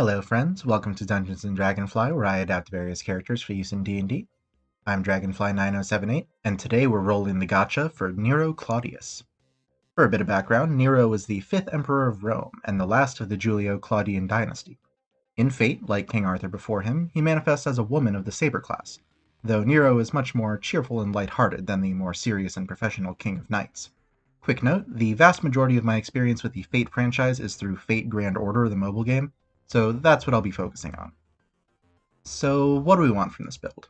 Hello friends, welcome to Dungeons & Dragonfly, where I adapt various characters for use in D&D. I'm Dragonfly9078, and today we're rolling the gacha for Nero Claudius. For a bit of background, Nero was the 5th Emperor of Rome, and the last of the Julio-Claudian dynasty. In fate, like King Arthur before him, he manifests as a woman of the Saber class, though Nero is much more cheerful and lighthearted than the more serious and professional King of Knights. Quick note, the vast majority of my experience with the Fate franchise is through Fate Grand Order, the mobile game, so that's what I'll be focusing on. So what do we want from this build?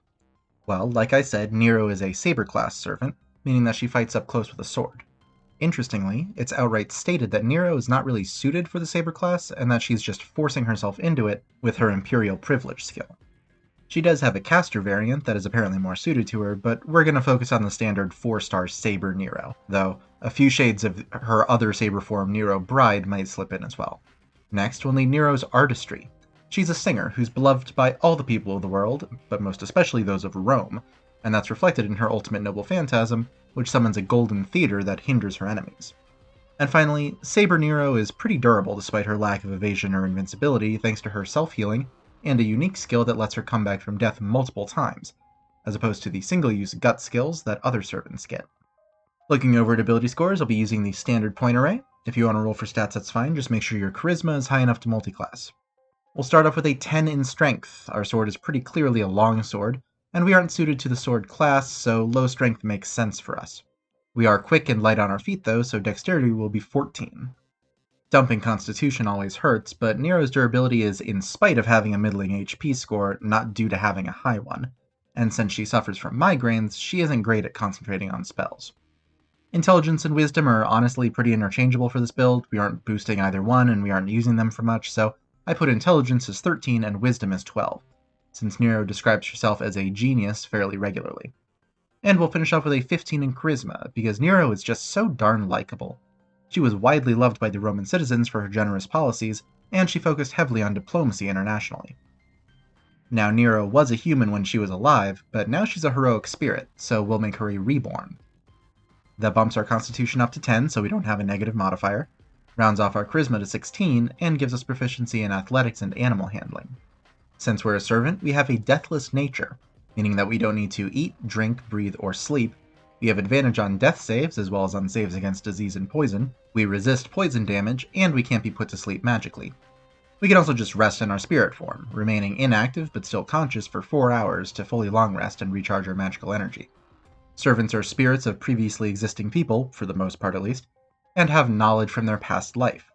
Well, like I said, Nero is a Saber class servant, meaning that she fights up close with a sword. Interestingly, it's outright stated that Nero is not really suited for the Saber class, and that she's just forcing herself into it with her Imperial Privilege skill. She does have a caster variant that is apparently more suited to her, but we're going to focus on the standard 4-star Saber Nero, though a few shades of her other Saber form Nero Bride might slip in as well. Next, we'll need Nero's artistry. She's a singer who's beloved by all the people of the world, but most especially those of Rome, and that's reflected in her ultimate noble phantasm, which summons a golden theater that hinders her enemies. And finally, Saber Nero is pretty durable despite her lack of evasion or invincibility thanks to her self-healing, and a unique skill that lets her come back from death multiple times, as opposed to the single-use gut skills that other servants get. Looking over at ability scores, I'll be using the standard point array. If you want to roll for stats, that's fine, just make sure your charisma is high enough to multiclass. We'll start off with a 10 in strength. Our sword is pretty clearly a long sword, and we aren't suited to the sword class, so low strength makes sense for us. We are quick and light on our feet though, so dexterity will be 14. Dumping constitution always hurts, but Nero's durability is in spite of having a middling HP score, not due to having a high one. And since she suffers from migraines, she isn't great at concentrating on spells. Intelligence and wisdom are honestly pretty interchangeable for this build. We aren't boosting either one, and we aren't using them for much, so I put intelligence as 13 and wisdom as 12, since Nero describes herself as a genius fairly regularly. And we'll finish off with a 15 in charisma, because Nero is just so darn likable. She was widely loved by the Roman citizens for her generous policies, and she focused heavily on diplomacy internationally. Now, Nero was a human when she was alive, but now she's a heroic spirit, so we'll make her a reborn. That bumps our constitution up to 10, so we don't have a negative modifier, rounds off our charisma to 16, and gives us proficiency in athletics and animal handling. Since we're a servant, we have a deathless nature, meaning that we don't need to eat, drink, breathe, or sleep. We have advantage on death saves, as well as on saves against disease and poison. We resist poison damage, and we can't be put to sleep magically. We can also just rest in our spirit form, remaining inactive but still conscious for 4 hours to fully long rest and recharge our magical energy. Servants are spirits of previously existing people, for the most part at least, and have knowledge from their past life.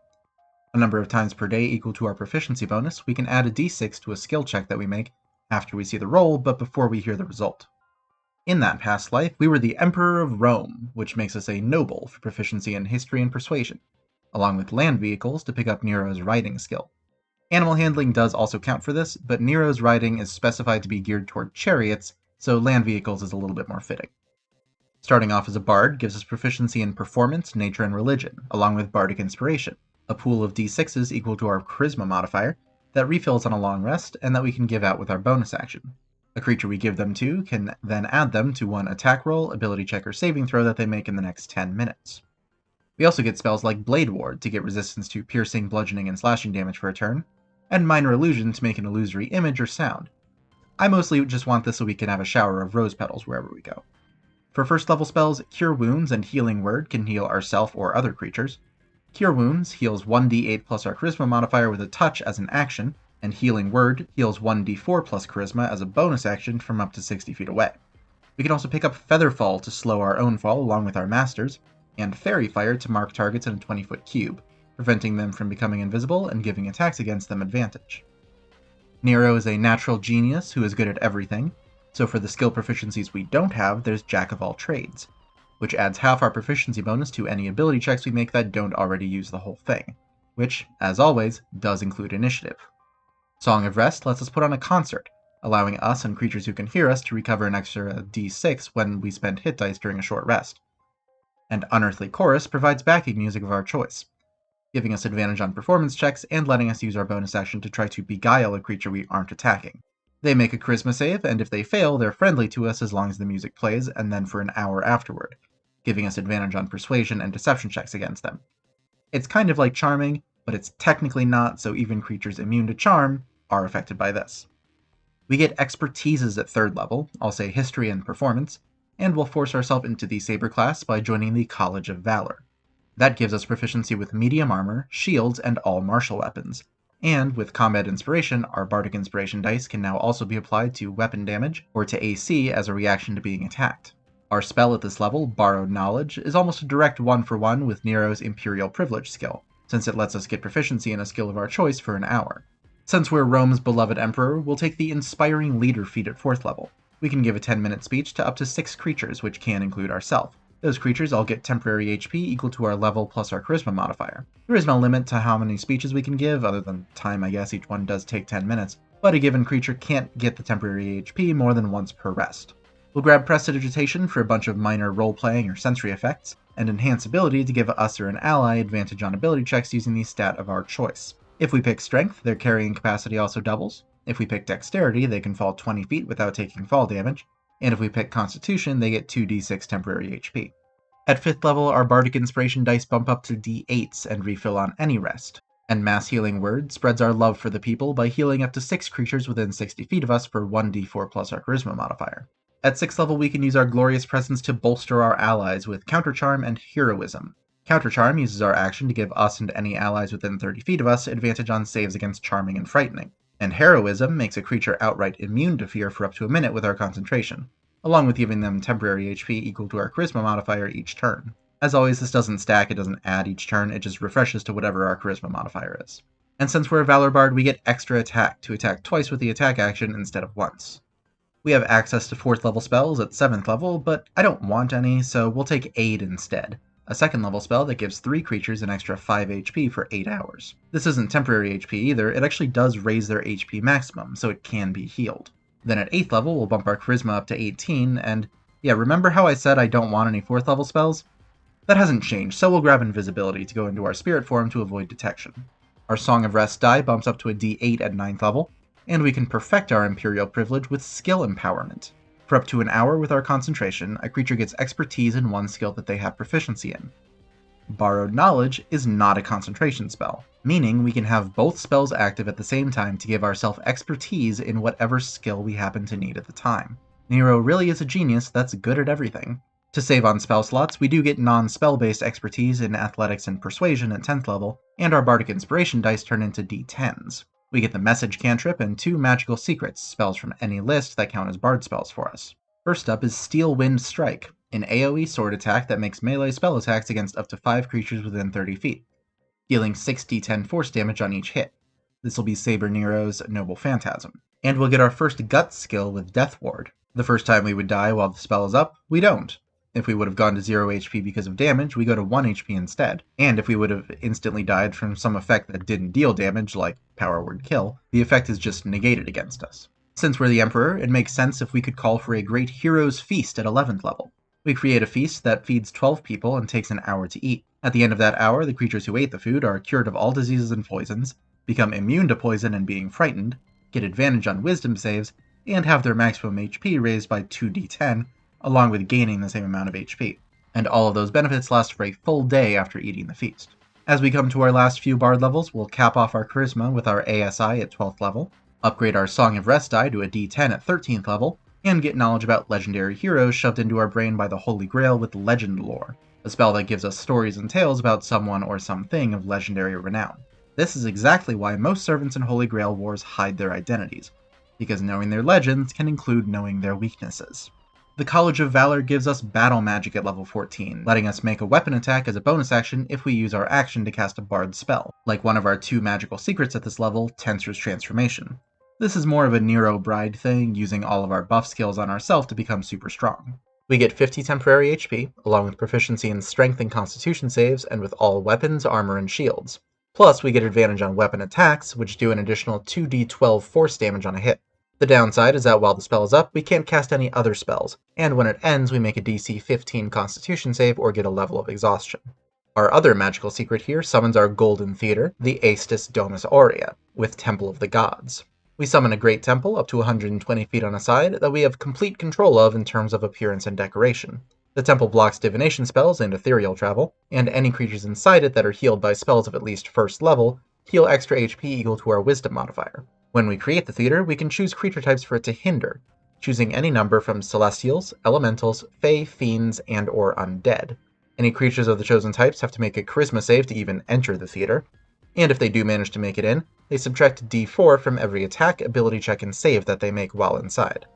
A number of times per day equal to our proficiency bonus, we can add a d6 to a skill check that we make after we see the roll, but before we hear the result. In that past life, we were the Emperor of Rome, which makes us a noble for proficiency in history and persuasion, along with land vehicles to pick up Nero's riding skill. Animal handling does also count for this, but Nero's riding is specified to be geared toward chariots, so land vehicles is a little bit more fitting. Starting off as a bard gives us proficiency in performance, nature, and religion, along with bardic inspiration, a pool of d6s equal to our charisma modifier that refills on a long rest and that we can give out with our bonus action. A creature we give them to can then add them to one attack roll, ability check, or saving throw that they make in the next 10 minutes. We also get spells like Blade Ward to get resistance to piercing, bludgeoning, and slashing damage for a turn, and Minor Illusion to make an illusory image or sound. I mostly just want this so we can have a shower of rose petals wherever we go. For first level spells, Cure Wounds and Healing Word can heal ourselves or other creatures. Cure Wounds heals 1d8 plus our charisma modifier with a touch as an action, and Healing Word heals 1d4 plus charisma as a bonus action from up to 60 feet away. We can also pick up Featherfall to slow our own fall along with our masters, and Fairy Fire to mark targets in a 20-foot cube, preventing them from becoming invisible and giving attacks against them advantage. Nero is a natural genius who is good at everything, so for the skill proficiencies we don't have, there's Jack of all trades, which adds half our proficiency bonus to any ability checks we make that don't already use the whole thing, which, as always, does include initiative. Song of Rest lets us put on a concert, allowing us and creatures who can hear us to recover an extra d6 when we spend hit dice during a short rest. And Unearthly Chorus provides backing music of our choice, giving us advantage on performance checks and letting us use our bonus action to try to beguile a creature we aren't attacking. They make a charisma save, and if they fail, they're friendly to us as long as the music plays, and then for an hour afterward, giving us advantage on persuasion and deception checks against them. It's kind of like charming, but it's technically not, so even creatures immune to charm are affected by this. We get expertises at 3rd level, I'll say history and performance, and we'll force ourselves into the Saber class by joining the College of Valor. That gives us proficiency with medium armor, shields, and all martial weapons. And with combat inspiration, our bardic inspiration dice can now also be applied to weapon damage or to AC as a reaction to being attacked. Our spell at this level, Borrowed Knowledge, is almost a direct 1-for-1 with Nero's Imperial Privilege skill, since it lets us get proficiency in a skill of our choice for an hour. Since we're Rome's beloved emperor, we'll take the Inspiring Leader feat at 4th level. We can give a 10-minute speech to up to 6 creatures, which can include ourselves. Those creatures all get temporary HP equal to our level plus our charisma modifier. There is no limit to how many speeches we can give, other than time, I guess. Each one does take 10 minutes, but a given creature can't get the temporary HP more than once per rest. We'll grab Prestidigitation for a bunch of minor role-playing or sensory effects, and Enhance Ability to give us or an ally advantage on ability checks using the stat of our choice. If we pick Strength, their carrying capacity also doubles. If we pick Dexterity, they can fall 20 feet without taking fall damage. And if we pick Constitution, they get 2d6 temporary HP. At 5th level, our Bardic Inspiration dice bump up to d8s and refill on any rest. And Mass Healing Word spreads our love for the people by healing up to 6 creatures within 60 feet of us for 1d4 plus our Charisma modifier. At 6th level, we can use our Glorious Presence to bolster our allies with Counter Charm and Heroism. Counter Charm uses our action to give us and any allies within 30 feet of us advantage on saves against Charming and Frightening. And Heroism makes a creature outright immune to fear for up to a minute with our concentration, along with giving them temporary HP equal to our Charisma modifier each turn. As always, this doesn't stack, it doesn't add each turn, it just refreshes to whatever our Charisma modifier is. And since we're a Valor Bard, we get extra attack to attack twice with the attack action instead of once. We have access to 4th level spells at 7th level, but I don't want any, so we'll take Aid instead. A 2nd level spell that gives 3 creatures an extra 5 HP for 8 hours. This isn't temporary HP either, it actually does raise their HP maximum, so it can be healed. Then at 8th level, we'll bump our Charisma up to 18, and yeah, remember how I said I don't want any 4th level spells? That hasn't changed, so we'll grab Invisibility to go into our Spirit form to avoid detection. Our Song of Rest die bumps up to a D8 at 9th level, and we can perfect our Imperial Privilege with Skill Empowerment. For up to an hour with our concentration, a creature gets expertise in one skill that they have proficiency in. Borrowed Knowledge is not a concentration spell, meaning we can have both spells active at the same time to give ourselves expertise in whatever skill we happen to need at the time. Nero really is a genius that's good at everything. To save on spell slots, we do get non-spell-based expertise in Athletics and Persuasion at 10th level, and our Bardic Inspiration dice turn into D10s. We get the Message cantrip and 2 Magical Secrets, spells from any list that count as Bard spells for us. First up is Steel Wind Strike, an AoE sword attack that makes melee spell attacks against up to 5 creatures within 30 feet, dealing 6d10 force damage on each hit. This will be Saber Nero's Noble Phantasm. And we'll get our first Guts skill with Death Ward. The first time we would die while the spell is up, we don't. If we would have gone to 0 HP because of damage, we go to 1 HP instead. And if we would have instantly died from some effect that didn't deal damage, like Power Word Kill, the effect is just negated against us. Since we're the Emperor, it makes sense if we could call for a Great Hero's Feast at 11th level. We create a feast that feeds 12 people and takes an hour to eat. At the end of that hour, the creatures who ate the food are cured of all diseases and poisons, become immune to poison and being frightened, get advantage on wisdom saves, and have their maximum HP raised by 2d10, along with gaining the same amount of HP. And all of those benefits last for a full day after eating the feast. As we come to our last few Bard levels, we'll cap off our Charisma with our ASI at 12th level, upgrade our Song of Rest die to a D10 at 13th level, and get knowledge about legendary heroes shoved into our brain by the Holy Grail with Legend Lore, a spell that gives us stories and tales about someone or something of legendary renown. This is exactly why most servants in Holy Grail wars hide their identities, because knowing their legends can include knowing their weaknesses. The College of Valor gives us Battle Magic at level 14, letting us make a weapon attack as a bonus action if we use our action to cast a Bard spell, like one of our 2 magical secrets at this level, Tensor's Transformation. This is more of a Nero Bride thing, using all of our buff skills on ourselves to become super strong. We get 50 temporary HP, along with proficiency in Strength and Constitution saves, and with all weapons, armor, and shields. Plus, we get advantage on weapon attacks, which do an additional 2d12 force damage on a hit. The downside is that while the spell is up, we can't cast any other spells, and when it ends we make a DC 15 Constitution save or get a level of exhaustion. Our other magical secret here summons our Golden Theater, the Aestus Domus Aurea, with Temple of the Gods. We summon a great temple up to 120 feet on a side that we have complete control of in terms of appearance and decoration. The temple blocks divination spells and ethereal travel, and any creatures inside it that are healed by spells of at least first level heal extra HP equal to our wisdom modifier. When we create the theater, we can choose creature types for it to hinder, choosing any number from celestials, elementals, fae, fiends, and or undead. Any creatures of the chosen types have to make a charisma save to even enter the theater, and if they do manage to make it in, they subtract d4 from every attack, ability check, and save that they make while inside.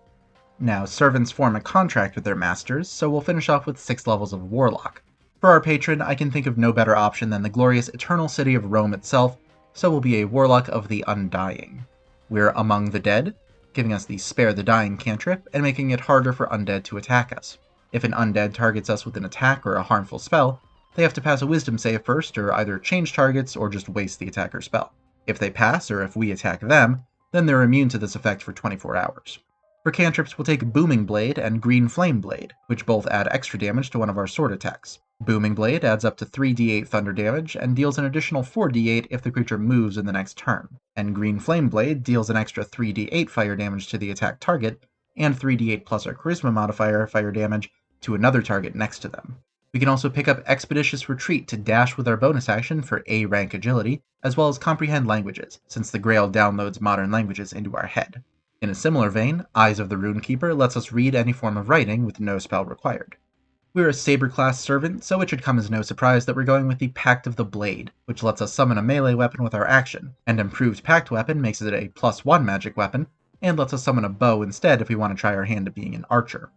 Now, servants form a contract with their masters, so we'll finish off with 6 levels of Warlock. For our patron, I can think of no better option than the glorious eternal city of Rome itself, so we'll be a Warlock of the Undying. We're among the dead, giving us the Spare the Dying cantrip, and making it harder for undead to attack us. If an undead targets us with an attack or a harmful spell, they have to pass a wisdom save first, or either change targets or just waste the attacker's spell. If they pass, or if we attack them, then they're immune to this effect for 24 hours. For cantrips, we'll take Booming Blade and Green Flame Blade, which both add extra damage to one of our sword attacks. Booming Blade adds up to 3d8 thunder damage and deals an additional 4d8 if the creature moves in the next turn, and Green Flame Blade deals an extra 3d8 fire damage to the attack target, and 3d8 plus our charisma modifier fire damage to another target next to them. We can also pick up Expeditious Retreat to dash with our bonus action for A rank agility, as well as Comprehend Languages, since the Grail downloads modern languages into our head. In a similar vein, Eyes of the Runekeeper lets us read any form of writing with no spell required. We're a Saber-class servant, so it should come as no surprise that we're going with the Pact of the Blade, which lets us summon a melee weapon with our action, and Improved Pact Weapon makes it a +1 magic weapon, and lets us summon a bow instead if we want to try our hand at being an archer.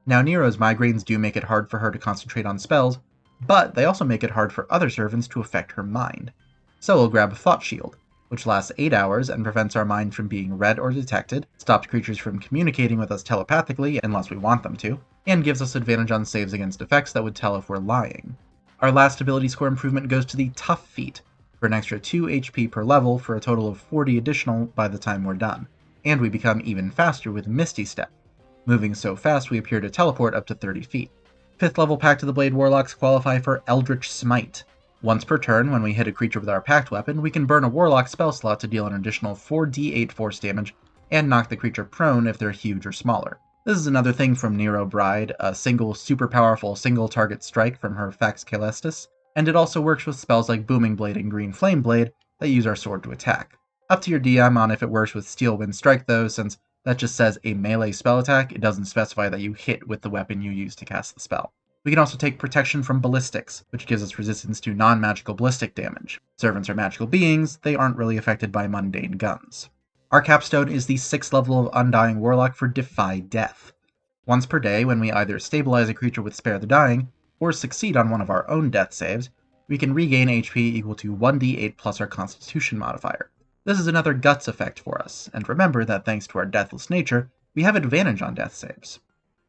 Now, Nero's migraines do make it hard for her to concentrate on spells, but they also make it hard for other servants to affect her mind. So we'll grab a Thought Shield, which lasts 8 hours and prevents our mind from being read or detected, stops creatures from communicating with us telepathically unless we want them to, and gives us advantage on saves against effects that would tell if we're lying. Our last ability score improvement goes to the Tough Feat, for an extra 2 HP per level for a total of 40 additional by the time we're done, and we become even faster with Misty Step, moving so fast we appear to teleport up to 30 feet. 5th level Pact of the Blade Warlocks qualify for Eldritch Smite. Once per turn, when we hit a creature with our pact weapon, we can burn a Warlock spell slot to deal an additional 4d8 force damage and knock the creature prone if they're huge or smaller. This is another thing from Nero Bride, a single super powerful single target strike from her Fax Celestis, and it also works with spells like Booming Blade and Green Flame Blade that use our sword to attack. Up to your DM on if it works with Steel Wind Strike though, since that just says a melee spell attack, it doesn't specify that you hit with the weapon you use to cast the spell. We can also take Protection from Ballistics, which gives us resistance to non-magical ballistic damage. Servants are magical beings, they aren't really affected by mundane guns. Our capstone is the 6th level of Undying Warlock for Defy Death. Once per day, when we either stabilize a creature with Spare the Dying, or succeed on one of our own death saves, we can regain HP equal to 1d8 plus our Constitution modifier. This is another Guts effect for us, and remember that thanks to our deathless nature, we have advantage on death saves.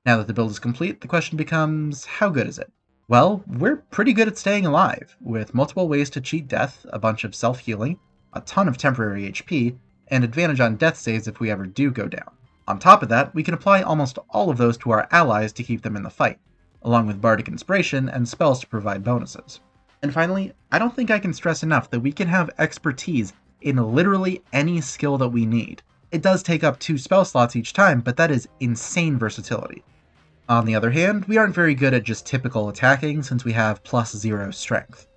Now that the build is complete, the question becomes, how good is it? Well, we're pretty good at staying alive, with multiple ways to cheat death, a bunch of self-healing, a ton of temporary HP, and advantage on death saves if we ever do go down. On top of that, we can apply almost all of those to our allies to keep them in the fight, along with Bardic Inspiration and spells to provide bonuses. And finally, I don't think I can stress enough that we can have expertise in literally any skill that we need. It does take up 2 spell slots each time, but that is insane versatility. On the other hand, we aren't very good at just typical attacking since we have +0 strength.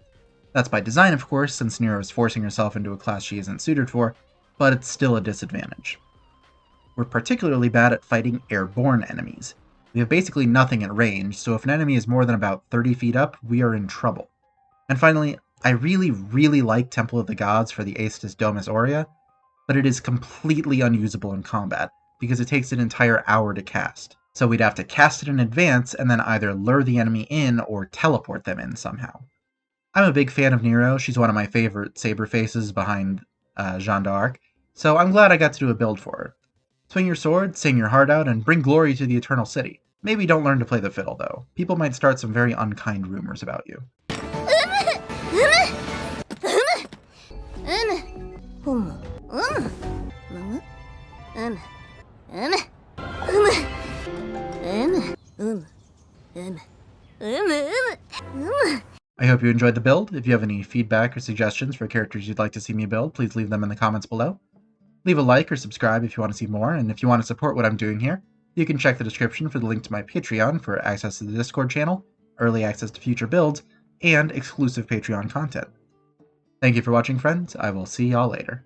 That's by design, of course, since Nero is forcing herself into a class she isn't suited for, but it's still a disadvantage. We're particularly bad at fighting airborne enemies. We have basically nothing at range, so if an enemy is more than about 30 feet up, we are in trouble. And finally, I really like Temple of the Gods for the Aestus Domus Aurea, but it is completely unusable in combat, because it takes an entire hour to cast. So we'd have to cast it in advance and then either lure the enemy in or teleport them in somehow. I'm a big fan of Nero, she's one of my favorite Saber faces behind Jeanne d'Arc, so I'm glad I got to do a build for her. Swing your sword, sing your heart out, and bring glory to the Eternal City. Maybe don't learn to play the fiddle though. People might start some very unkind rumors about you. I hope you enjoyed the build. If you have any feedback or suggestions for characters you'd like to see me build, please leave them in the comments below. Leave a like or subscribe if you want to see more, and if you want to support what I'm doing here, You can check the description for the link to my Patreon for access to the Discord channel, early access to future builds, and exclusive Patreon content. Thank you for watching, friends. I will see y'all later.